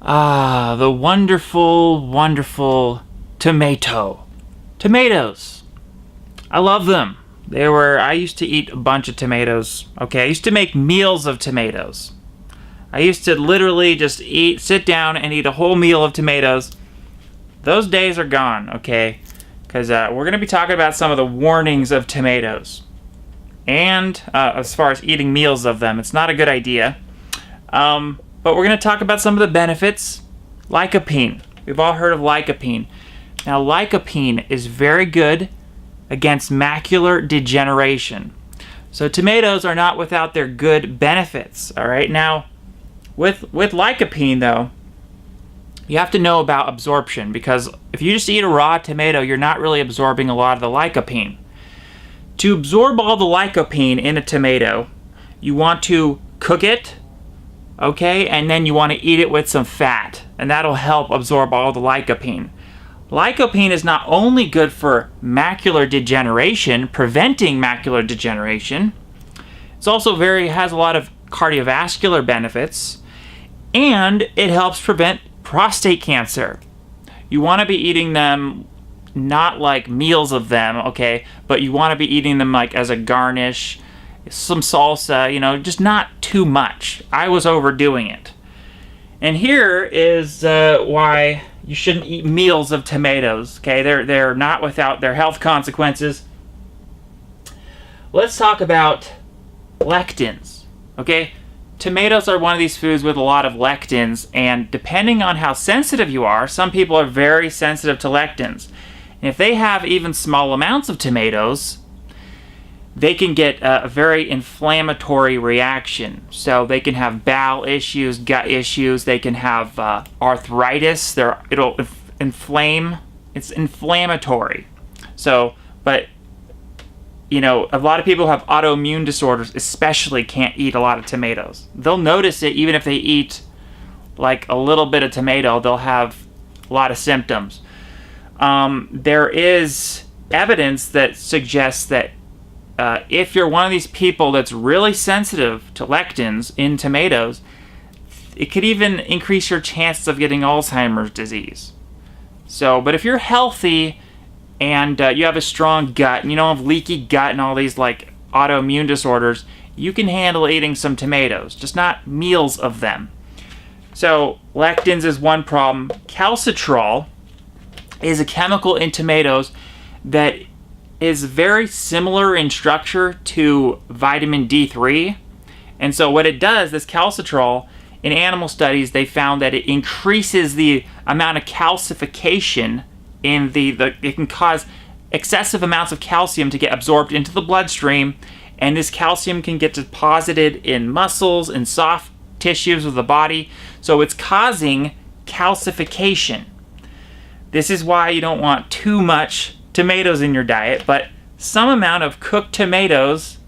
Ah, the wonderful, wonderful tomato. Tomatoes. I love them. I used to eat a bunch of tomatoes. Okay, I used to make meals of tomatoes. I used to literally just sit down and eat a whole meal of tomatoes. Those days are gone, okay? Because we're going to be talking about some of the warnings of tomatoes. And as far as eating meals of them, it's not a good idea. But we're going to talk about some of the benefits. Lycopene. We've all heard of lycopene. Now, lycopene is very good against macular degeneration. So tomatoes are not without their good benefits. All right. Now, with lycopene, though, you have to know about absorption, because if you just eat a raw tomato, you're not really absorbing a lot of the lycopene. To absorb all the lycopene in a tomato, you want to cook it, okay, and then you want to eat it with some fat, and that'll help absorb all the lycopene. Lycopene is not only good for macular degeneration, preventing macular degeneration, it's also has a lot of cardiovascular benefits, and it helps prevent prostate cancer. You want to be eating them not like meals of them, okay, but you want to be eating them like as a garnish, some salsa, just not too much. I was overdoing it. And here is why you shouldn't eat meals of tomatoes, okay? They're not without their health consequences. Let's talk about lectins, okay? Tomatoes are one of these foods with a lot of lectins, and depending on how sensitive you are, some people are very sensitive to lectins. And if they have even small amounts of tomatoes, they can get a very inflammatory reaction. So they can have bowel issues, gut issues, they can have arthritis, it'll inflame, it's inflammatory. So, but, a lot of people who have autoimmune disorders especially can't eat a lot of tomatoes. They'll notice it even if they eat like a little bit of tomato, they'll have a lot of symptoms. There is evidence that suggests that if you're one of these people that's really sensitive to lectins in tomatoes, it could even increase your chances of getting Alzheimer's disease. So, but if you're healthy and you have a strong gut, and you don't have leaky gut and all these like autoimmune disorders, you can handle eating some tomatoes, just not meals of them. So, lectins is one problem. Calcitrol is a chemical in tomatoes that is very similar in structure to vitamin D3. And so what it does, this calcitrol, in animal studies, they found that it increases the amount of calcification in it can cause excessive amounts of calcium to get absorbed into the bloodstream, and this calcium can get deposited in muscles and soft tissues of the body. So it's causing calcification. This is why you don't want too much tomatoes in your diet, but some amount of cooked tomatoes,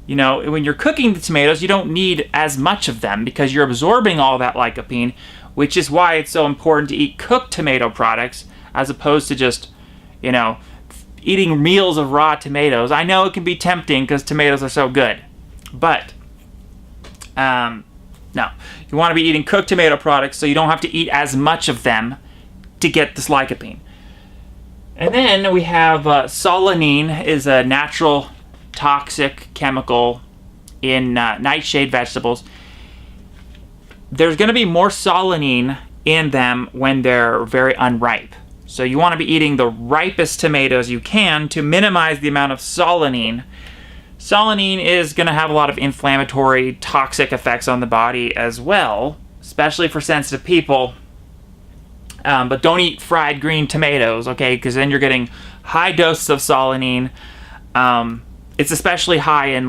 when you're cooking the tomatoes, you don't need as much of them because you're absorbing all that lycopene, which is why it's so important to eat cooked tomato products as opposed to just, eating meals of raw tomatoes. I know it can be tempting because tomatoes are so good, but no, you want to be eating cooked tomato products so you don't have to eat as much of them to get this lycopene. And then we have solanine is a natural toxic chemical in nightshade vegetables. There's going to be more solanine in them when they're very unripe. So you want to be eating the ripest tomatoes you can to minimize the amount of solanine. Solanine is going to have a lot of inflammatory, toxic effects on the body as well, especially for sensitive people. But don't eat fried green tomatoes, okay? Because then you're getting high doses of solanine. It's especially high in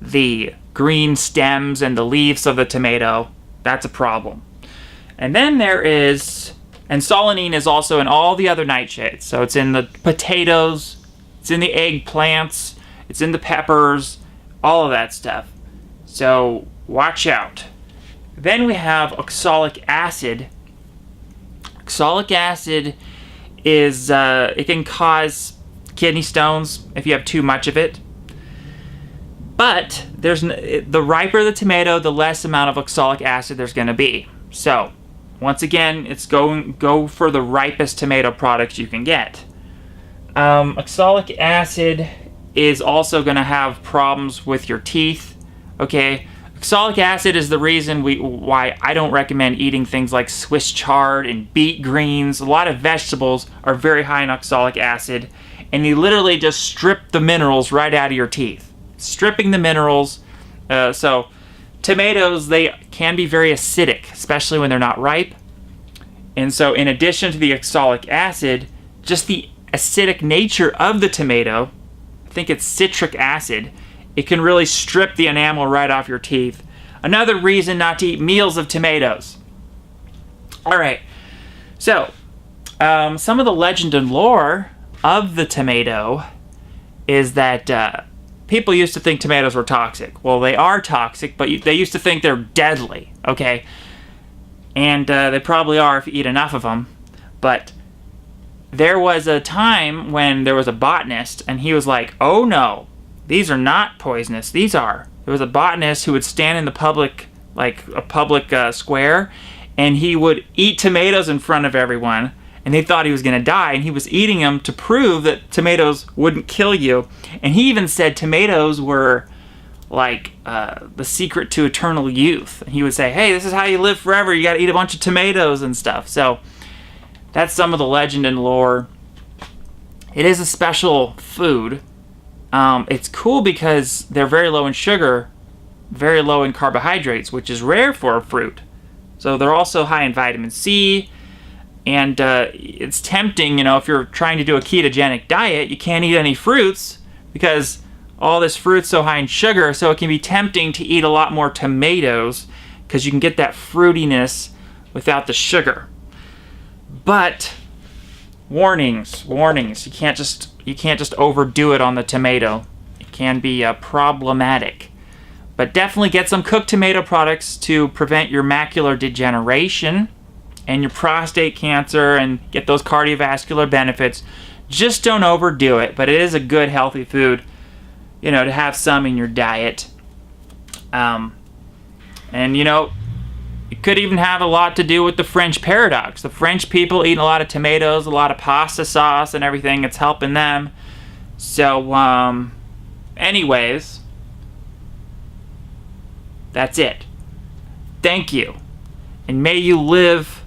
the green stems and the leaves of the tomato. That's a problem. And then and solanine is also in all the other nightshades. So it's in the potatoes, it's in the eggplants, it's in the peppers, all of that stuff. So watch out. Then we have oxalic acid. Oxalic acid is, it can cause kidney stones if you have too much of it. But the riper the tomato, the less amount of oxalic acid there's going to be. So Once again, it's go for the ripest tomato products you can get. Oxalic acid is also going to have problems with your teeth. Okay, oxalic acid is the reason why I don't recommend eating things like Swiss chard and beet greens. A lot of vegetables are very high in oxalic acid, and you literally just strip the minerals right out of your teeth. Stripping the minerals. So tomatoes, they can be very acidic, especially when they're not ripe. And so in addition to the oxalic acid, just the acidic nature of the tomato, I think it's citric acid, it can really strip the enamel right off your teeth. Another reason not to eat meals of tomatoes. Alright, so some of the legend and lore of the tomato is that people used to think tomatoes were toxic. Well, they are toxic, but they used to think they're deadly, okay? And they probably are if you eat enough of them. But there was a time when there was a botanist, and he was like, oh no, these are not poisonous. These are. There was a botanist who would stand in the public, like a public square, and he would eat tomatoes in front of everyone, and they thought he was going to die, and he was eating them to prove that tomatoes wouldn't kill you. And he even said tomatoes were like the secret to eternal youth. And he would say, hey, this is how you live forever. You got to eat a bunch of tomatoes and stuff. So that's some of the legend and lore. It is a special food. It's cool because they're very low in sugar, very low in carbohydrates, which is rare for a fruit. So they're also high in vitamin C. And it's tempting, you know, if you're trying to do a ketogenic diet, you can't eat any fruits because all this fruit's so high in sugar, so it can be tempting to eat a lot more tomatoes because you can get that fruitiness without the sugar. But warnings, you can't just overdo it on the tomato. It can be problematic. But definitely get some cooked tomato products to prevent your macular degeneration and your prostate cancer and get those cardiovascular benefits. Just don't overdo it, but it is a good healthy food, you know, to have some in your diet. And you know, it could even have a lot to do with the French paradox. The French people eat a lot of tomatoes, a lot of pasta sauce and everything. It's helping them. So anyways, that's it. Thank you. And may you live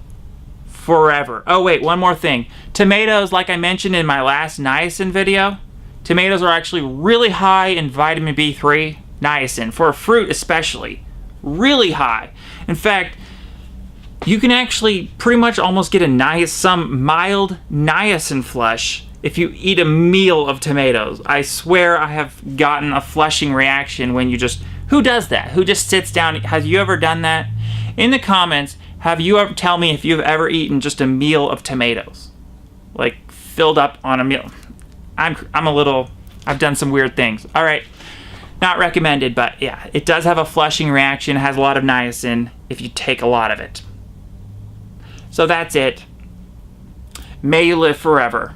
forever. Oh wait, one more thing. Tomatoes, like I mentioned in my last niacin video, tomatoes are actually really high in vitamin B3, niacin, for a fruit especially. Really high. In fact, you can actually pretty much almost get some mild niacin flush if you eat a meal of tomatoes. I swear I have gotten a flushing reaction when you just... Who does that? Who just sits down? Have you ever done that? In the comments, have you ever... Tell me if you've ever eaten just a meal of tomatoes. Like, filled up on a meal. I'm a little... I've done some weird things. Alright. Not recommended, but yeah. It does have a flushing reaction. It has a lot of niacin if you take a lot of it. So that's it. May you live forever.